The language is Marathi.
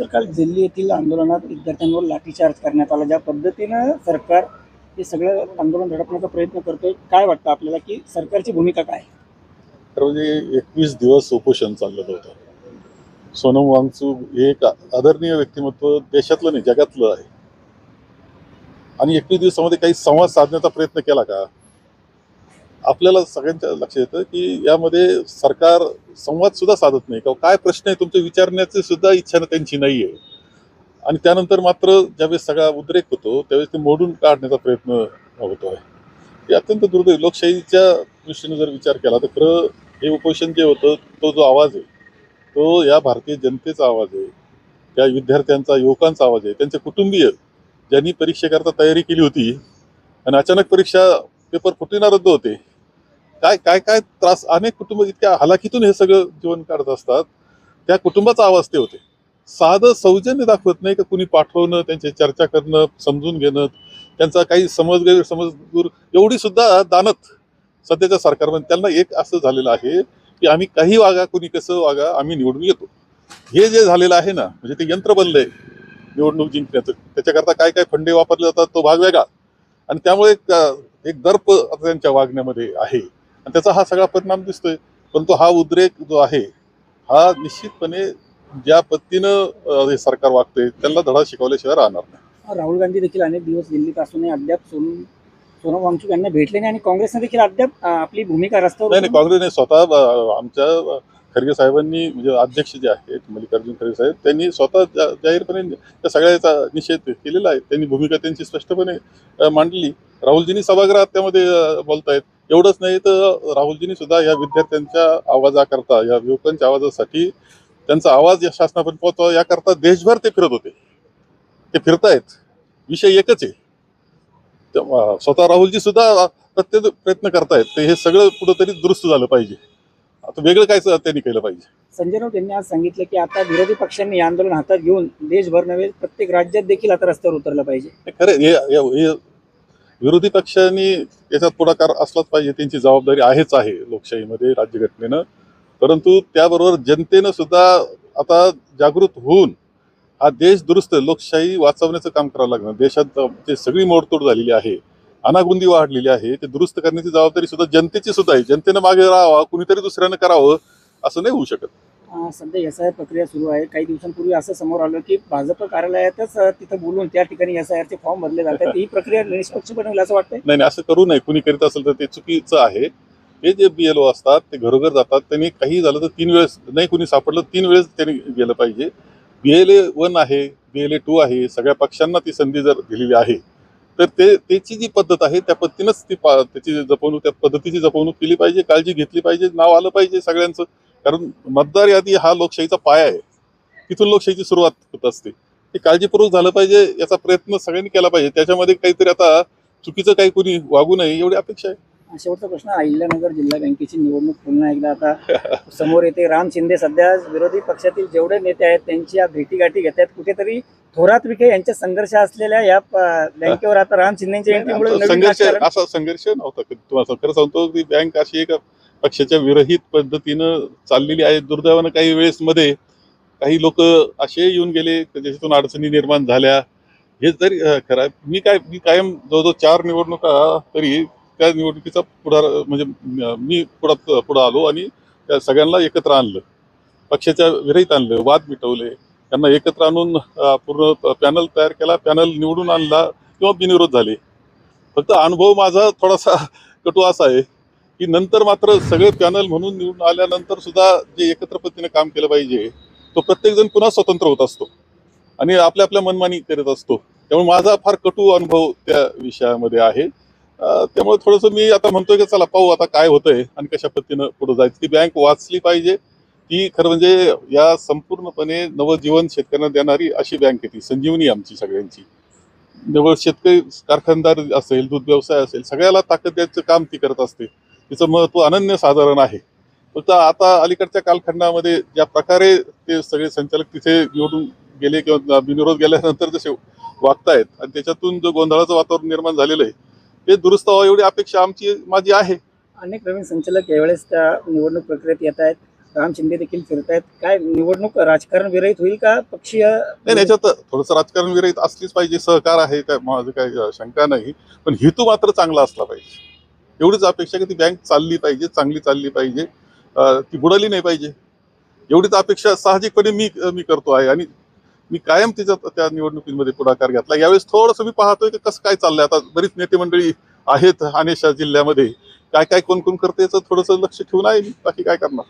तर काल दिल्ली येथील आंदोलनात विद्यार्थ्यांवर लाठीचार्ज करण्यात आला. ज्या पद्धतीनं सरकार हे सगळं आंदोलन धडपण्याचा प्रयत्न करतोय, काय वाटतं आपल्याला की सरकारची भूमिका काय? तर म्हणजे 21 दिवस उपोषण चाललेलं होतं. सोनम वांगचूक हे एक आदरणीय व्यक्तिमत्व देशातलं नाही जगातलं आहे. आणि 21 दिवसामध्ये काही संवाद साधण्याचा प्रयत्न केला का? आपल्याला सगळ्यांच्या लक्षात येतं की यामध्ये सरकार संवाद सुद्धा साधत नाही किंवा काय प्रश्न आहे तुमचे विचारण्याची सुद्धा इच्छा त्यांची नाहीये. आणि त्यानंतर मात्र ज्यावेळेस सगळा उद्रेक होतो त्यावेळेस ते मोडून काढण्याचा प्रयत्न होतो आहे. हे अत्यंत दुर्दैव. लोकशाहीच्या दृष्टीने जर विचार केला तर खरं हे उपोषण जे होतं तो जो आवाज आहे तो या भारतीय जनतेचा आवाज आहे, त्या विद्यार्थ्यांचा, युवकांचा आवाज आहे, त्यांचे कुटुंबीय ज्यांनी परीक्षेकरता तयारी केली होती आणि अचानक परीक्षा पेपर फुटीना रद्द होते. काय काय काय त्रास, अनेक कुटुंब इतक्या हलाखीतून हे सगळं जीवन काढत असतात. त्या कुटुंबाचा आवाज ते होते. साधं सौजन्य दाखवत नाही का कुणी पाठवणं, त्यांची चर्चा करणं, समजून घेणं, त्यांचा काही समज गैरसमज दूर एवढी सुद्धा दानत सध्याच्या सरकारमध्ये त्यांना एक असं झालेलं आहे की आम्ही काही वागा, कुणी कसं वागा, आम्ही निवडून येतो. हे जे झालेलं आहे ना, म्हणजे ते यंत्र बनलंय निवडणूक जिंकण्याचं. त्याच्याकरता काय काय फंडे वापरले जातात तो भाग वेगळा. आणि त्यामुळे एक दर्प आता त्यांच्या वागण्यामध्ये आहे आणि त्याचा हा सगळा परिणाम दिसतोय. परंतु हा उद्रेक जो आहे हा निश्चितपणे ज्या पद्धतीनं हे सरकार वागतंय त्यांना धडा शिकवल्याशिवाय राहणार नाही. राहुल गांधी देखील अनेक दिवस दिल्लीत असूनही अद्याप सोनम वांगचूक यांना भेटले नाही आणि काँग्रेसने देखील अद्याप आपली भूमिका रस्त्यावर नाही, काँग्रेसने स्वतः आमच्या खरगे साहेबांनी म्हणजे अध्यक्ष जे आहेत मल्लिकार्जुन खरगे साहेब त्यांनी स्वतः जाहीरपणे त्या सगळ्याचा निषेध केलेला आहे. त्यांनी भूमिका त्यांची स्पष्टपणे मांडली. राहुलजींनी सभागृहात त्यामध्ये बोलतायत. एवढंच नाही तर राहुलजींनी सुद्धा या विद्यार्थ्यांच्या आवाजाकरता, या युवकांच्या आवाजासाठी त्यांचा आवाज या शासनापर्यंत पोहोचावा याकरता देशभर ते फिरत होते. ते फिरतायत. विषय एकच आहे. स्वतः राहुलजी सुद्धा प्रत्येक प्रयत्न करतायत. ते हे सगळं कुठंतरी दुरुस्त झालं पाहिजे. आता वेगळं काय त्यांनी केलं पाहिजे. संजय राऊत यांनी आज सांगितलं की आता विरोधी पक्षांनी हे आंदोलन हातात घेऊन देशभर नव्हे प्रत्येक राज्यात देखील आता रस्त्यावर उतरलं पाहिजे. खरं हे विरोधी पक्षांनी याच्यात पुढाकार असलाच पाहिजे. त्यांची जबाबदारी आहेच आहे लोकशाहीमध्ये, राज्यघटनेनं. परंतु त्याबरोबर जनतेनं सुद्धा आता जागृत होऊन हा देश दुरुस्त, लोकशाही वाचवण्याचं काम करावं लागणार. देशात जे सगळी मोडतोड झालेली आहे, अनागुंदी वाढलेली आहे, ते दुरुस्त करण्याची जबाबदारी सुद्धा जनतेची सुद्धा आहे. जनतेनं मागे राहावं, कुणीतरी दुसऱ्यानं करावं असं नाही होऊ शकत. सध्या SIR प्रक्रिया सुरू आहे. काही दिवसांपूर्वी असं समोर आलं की भाजप कार्यालयातच तिथं बोलून त्या ठिकाणी SIRचे फॉर्म भरले जातात. ही प्रक्रिया निष्पक्ष बनवली असं वाटतंय? नाही, असं करू नये. कुणी करीत असेल तर ते चुकीचं आहे. हे जे BLO असतात ते घरोघर जातात. त्यांनी काही झालं तर 3 वेळेस, नाही कुणी सापडलं 3 वेळेस त्यांनी गेलं पाहिजे. BLA 1 आहे, BLA 2 आहे, सगळ्या पक्षांना ती संधी जर दिलेली आहे तर त्याची जी पद्धत आहे त्या पद्धतीनंच त्याची जपवणूक, त्या पद्धतीची जपवणूक केली पाहिजे, काळजी घेतली पाहिजे, नाव आलं पाहिजे सगळ्यांचं. कारण मतदार यादी हा लोकशाहीचा पाया आहे. तिथून लोकशाहीची सुरुवात होत असते. ते काळजीपूर्वक झालं पाहिजे, याचा प्रयत्न सगळ्यांनी केला पाहिजे. त्याच्यामध्ये काहीतरी आता चुकीचं काही कुणी वागू नये एवढी अपेक्षा आहे. शेवटचा प्रश्न, अहिल्यानगर जिल्हा बँकेची निवडणूक पुन्हा एकदा आता समोर येते. राम शिंदे सध्या विरोधी पक्षातील जेवढे नेते आहेत त्यांची या भेटीगाठी घेतात. कुठेतरी थोरात विखे यांच्या संघर्ष असलेल्या या बँकेवर आता राम शिंदेच्या एंट्रीमुळे संघर्ष नव्हता. तुम्हाला खरं सांगतो की बँक अशी एक पक्षाच्या विरहित पद्धतीनं चाललेली आहे. दुर्दैवानं काही वेळेस मध्ये काही लोक असे येऊन गेले ज्याच्यातून अडचणी निर्माण झाल्या. हे जरी खरं, मी कायम जवळजवळ 4 निवडणुका तरी त्या निवडणुकीचा म्हणजे मी पुढं आलो आणि त्या सगळ्यांना एकत्र आणलं, पक्षाच्या विरहित आणलं, वाद मिटवले, त्यांना एकत्र आणून पूर्ण पॅनल तयार केला, पॅनल निवडून आणला किंवा बिनविरोध झाले. फक्त अनुभव माझा थोडासा कटू असा आहे की नंतर मात्र सगळे पॅनल म्हणून निवडून आल्यानंतर सुद्धा जे एकत्र पद्धतीने काम केलं पाहिजे तो प्रत्येकजण पुन्हा स्वतंत्र होत असतो आणि आपल्या आपल्या मनमानी करत असतो. त्यामुळे माझा फार कटू अनुभव त्या विषयामध्ये आहे. त्यामुळे थोडंसं मी आता म्हणतोय की चला पाहू आता काय होतंय आणि कशा पद्धतीनं पुढे जायचं. ती बँक वाचली पाहिजे. ती खरं म्हणजे या संपूर्णपणे नवजीवन शेतकऱ्यांना देणारी अशी बँक आहे. ती संजीवनी आमची सगळ्यांची. निव्वळ शेतकरी, कारखानदार असेल, दूध व्यवसाय असेल, सगळ्याला ताकद द्यायचं काम ती करत असते. तिचं महत्व अनन्यसाधारण आहे. फक्त आता अलीकडच्या कालखंडामध्ये ज्या प्रकारे ते सगळे संचालक तिथे निवडून गेले किंवा बिनविरोध गेल्यानंतर जसे वागतायत आणि त्याच्यातून जो गोंधळाचं वातावरण निर्माण झालेलं आहे ते दुरुस्त व्हावं एवढी अपेक्षा माझी आहे. अनेक नवीन संचालक यावेळेस त्या निवडणूक प्रक्रियेत येत आहेत. राम शिंदे देखील फिरतायत. काय निवडणूक राजकारण विरहित होईल का पक्षीय? नाही, याच्यात थोडंसं राजकारण विरहित असलीच पाहिजे, सहकार आहे, काय माझं काही शंका नाही, पण हेतू मात्र चांगला असला पाहिजे. एवढीच अपेक्षा की ती बँक चालली पाहिजे, चांगली चालली पाहिजे, ती बुडाली नाही पाहिजे. एवढीच अपेक्षा साहजिकपणे मी करतो आहे आणि मी कायम त्या निवडणुकीमध्ये पुढाकार घेतला. यावेळेस थोडंसं मी पाहतोय की कसं काय चाललंय. आता बरीच नेते मंडळी आहेत अनेशा जिल्ह्यामध्ये, काय काय कोण कोण करते याचं थोडंसं लक्ष ठेवून आहे मी, बाकी काय करणार.